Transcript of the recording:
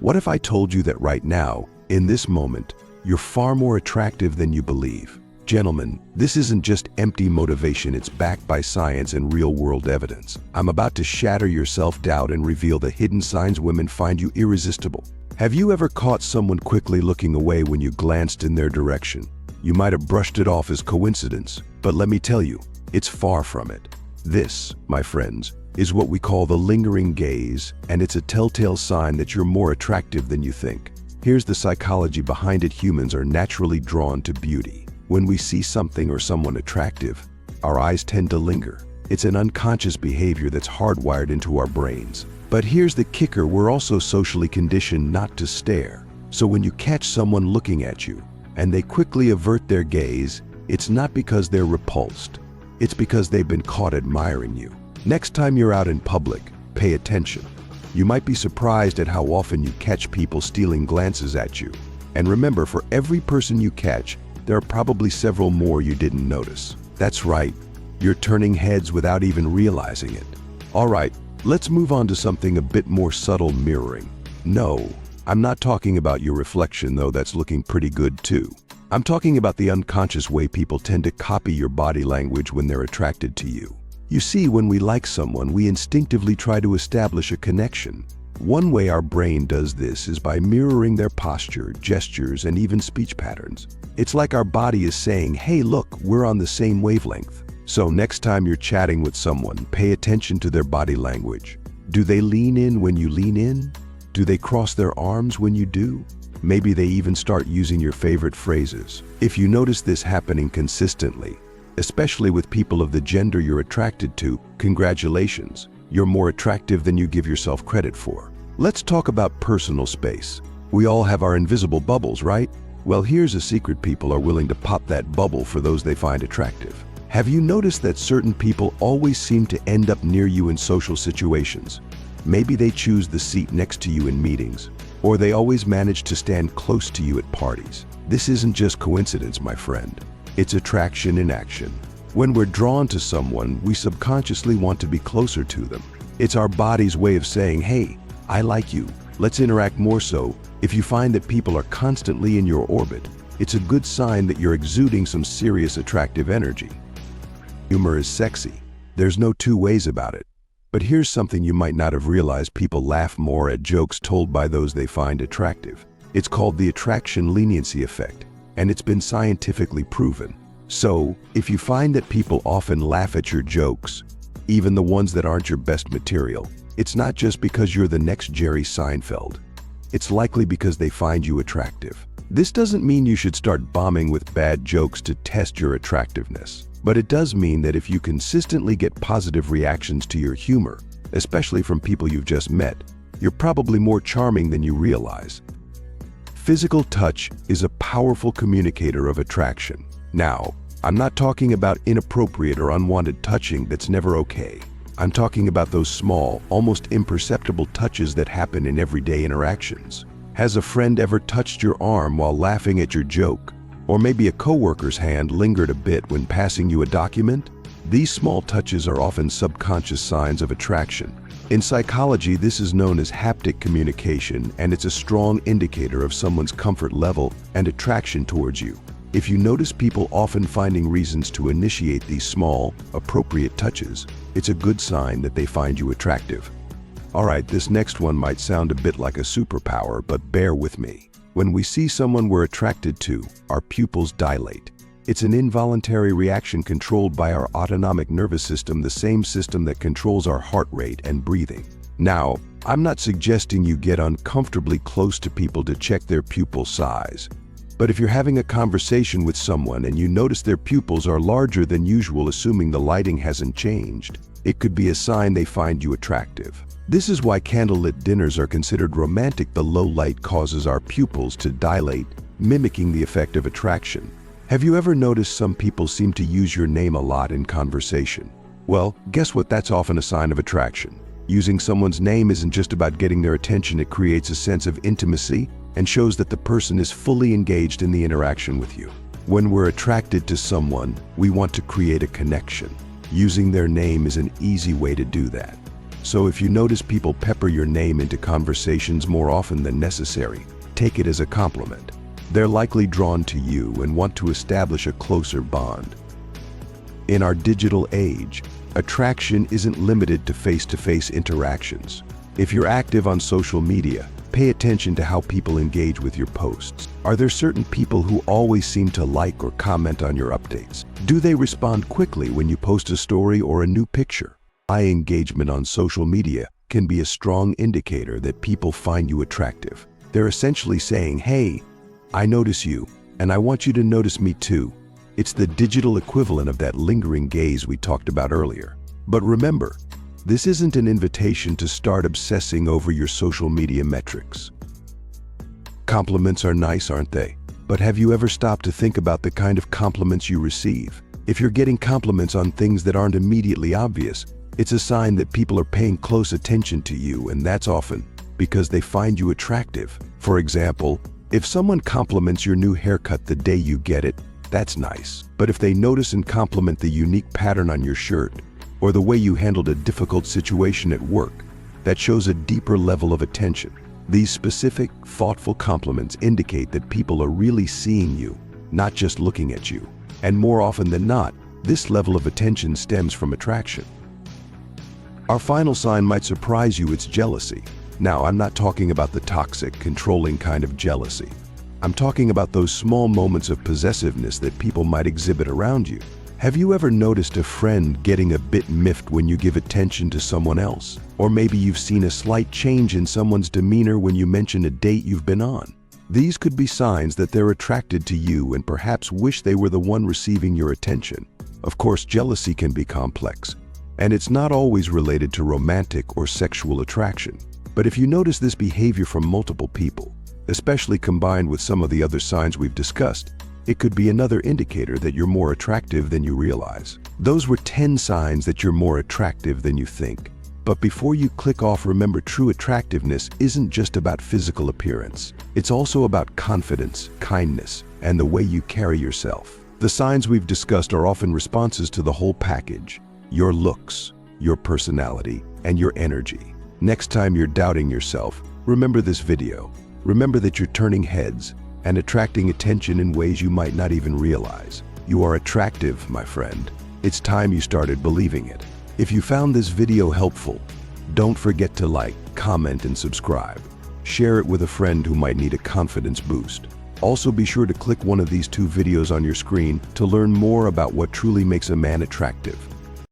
What if I told you that right now, in this moment, you're far more attractive than you believe? Gentlemen, this isn't just empty motivation, it's backed by science and real-world evidence. I'm about to shatter your self-doubt and reveal the hidden signs women find you irresistible. Have you ever caught someone quickly looking away when you glanced in their direction? You might have brushed it off as coincidence, but let me tell you, it's far from it. This, my friends, is what we call the lingering gaze, and it's a telltale sign that you're more attractive than you think. Here's the psychology behind it. Humans are naturally drawn to beauty. When we see something or someone attractive, our eyes tend to linger. It's an unconscious behavior that's hardwired into our brains. But here's the kicker, we're also socially conditioned not to stare. So when you catch someone looking at you, and they quickly avert their gaze, it's not because they're repulsed. It's because they've been caught admiring you. Next time you're out in public, pay attention. You might be surprised at how often you catch people stealing glances at you. And remember, for every person you catch, there are probably several more you didn't notice. That's right, you're turning heads without even realizing it. All right, let's move on to something a bit more subtle, mirroring. No, I'm not talking about your reflection, though that's looking pretty good too. I'm talking about the unconscious way people tend to copy your body language when they're attracted to you. You see, when we like someone, we instinctively try to establish a connection. One way our brain does this is by mirroring their posture, gestures, and even speech patterns. It's like our body is saying, hey, look, we're on the same wavelength. So next time you're chatting with someone, pay attention to their body language. Do they lean in when you lean in? Do they cross their arms when you do? Maybe they even start using your favorite phrases. If you notice this happening consistently, especially with people of the gender you're attracted to, congratulations. You're more attractive than you give yourself credit for. Let's talk about personal space. We all have our invisible bubbles, right? Well, here's a secret: people are willing to pop that bubble for those they find attractive. Have you noticed that certain people always seem to end up near you in social situations? Maybe they choose the seat next to you in meetings, or they always manage to stand close to you at parties. This isn't just coincidence, my friend. It's attraction in action. When we're drawn to someone, we subconsciously want to be closer to them. It's our body's way of saying, hey, I like you. Let's interact more. So, if you find that people are constantly in your orbit, it's a good sign that you're exuding some serious attractive energy. Humor is sexy. There's no two ways about it. But here's something you might not have realized: people laugh more at jokes told by those they find attractive. It's called the attraction leniency effect, and it's been scientifically proven. So, if you find that people often laugh at your jokes, even the ones that aren't your best material, it's not just because you're the next Jerry Seinfeld. It's likely because they find you attractive. This doesn't mean you should start bombing with bad jokes to test your attractiveness, but it does mean that if you consistently get positive reactions to your humor, especially from people you've just met, you're probably more charming than you realize. Physical touch is a powerful communicator of attraction. Now, I'm not talking about inappropriate or unwanted touching that's never okay. I'm talking about those small, almost imperceptible touches that happen in everyday interactions. Has a friend ever touched your arm while laughing at your joke? Or maybe a coworker's hand lingered a bit when passing you a document? These small touches are often subconscious signs of attraction. In psychology, this is known as haptic communication, and it's a strong indicator of someone's comfort level and attraction towards you. If you notice people often finding reasons to initiate these small, appropriate touches, it's a good sign that they find you attractive. All right, this next one might sound a bit like a superpower, but bear with me. When we see someone we're attracted to, our pupils dilate. It's an involuntary reaction controlled by our autonomic nervous system, the same system that controls our heart rate and breathing. Now, I'm not suggesting you get uncomfortably close to people to check their pupil size. But if you're having a conversation with someone and you notice their pupils are larger than usual, assuming the lighting hasn't changed, it could be a sign they find you attractive. This is why candlelit dinners are considered romantic. The low light causes our pupils to dilate, mimicking the effect of attraction. Have you ever noticed some people seem to use your name a lot in conversation? Well, guess what? That's often a sign of attraction. Using someone's name isn't just about getting their attention. It creates a sense of intimacy and shows that the person is fully engaged in the interaction with you. When we're attracted to someone, we want to create a connection. Using their name is an easy way to do that. So if you notice people pepper your name into conversations more often than necessary, take it as a compliment. They're likely drawn to you and want to establish a closer bond. In our digital age, attraction isn't limited to face-to-face interactions. If you're active on social media, pay attention to how people engage with your posts. Are there certain people who always seem to like or comment on your updates? Do they respond quickly when you post a story or a new picture? High engagement on social media can be a strong indicator that people find you attractive. They're essentially saying, "Hey, I notice you, and I want you to notice me too." It's the digital equivalent of that lingering gaze we talked about earlier. But remember, this isn't an invitation to start obsessing over your social media metrics. Compliments are nice, aren't they? But have you ever stopped to think about the kind of compliments you receive? If you're getting compliments on things that aren't immediately obvious, it's a sign that people are paying close attention to you, and that's often because they find you attractive. For example, if someone compliments your new haircut the day you get it, that's nice. But if they notice and compliment the unique pattern on your shirt, or the way you handled a difficult situation at work, that shows a deeper level of attention. These specific, thoughtful compliments indicate that people are really seeing you, not just looking at you. And more often than not, this level of attention stems from attraction. Our final sign might surprise you, it's jealousy. Now, I'm not talking about the toxic, controlling kind of jealousy. I'm talking about those small moments of possessiveness that people might exhibit around you. Have you ever noticed a friend getting a bit miffed when you give attention to someone else? Or maybe you've seen a slight change in someone's demeanor when you mention a date you've been on. These could be signs that they're attracted to you and perhaps wish they were the one receiving your attention. Of course, jealousy can be complex, and it's not always related to romantic or sexual attraction. But if you notice this behavior from multiple people, especially combined with some of the other signs we've discussed, it could be another indicator that you're more attractive than you realize. Those were 10 signs that you're more attractive than you think. But before you click off, remember, true attractiveness isn't just about physical appearance. It's also about confidence, kindness, and the way you carry yourself. The signs we've discussed are often responses to the whole package: your looks, your personality, and your energy. Next time you're doubting yourself, remember this video. Remember that you're turning heads and attracting attention in ways you might not even realize. You are attractive, my friend. It's time you started believing it. If you found this video helpful, don't forget to like, comment, and subscribe. Share it with a friend who might need a confidence boost. Also, be sure to click one of these 2 videos on your screen to learn more about what truly makes a man attractive.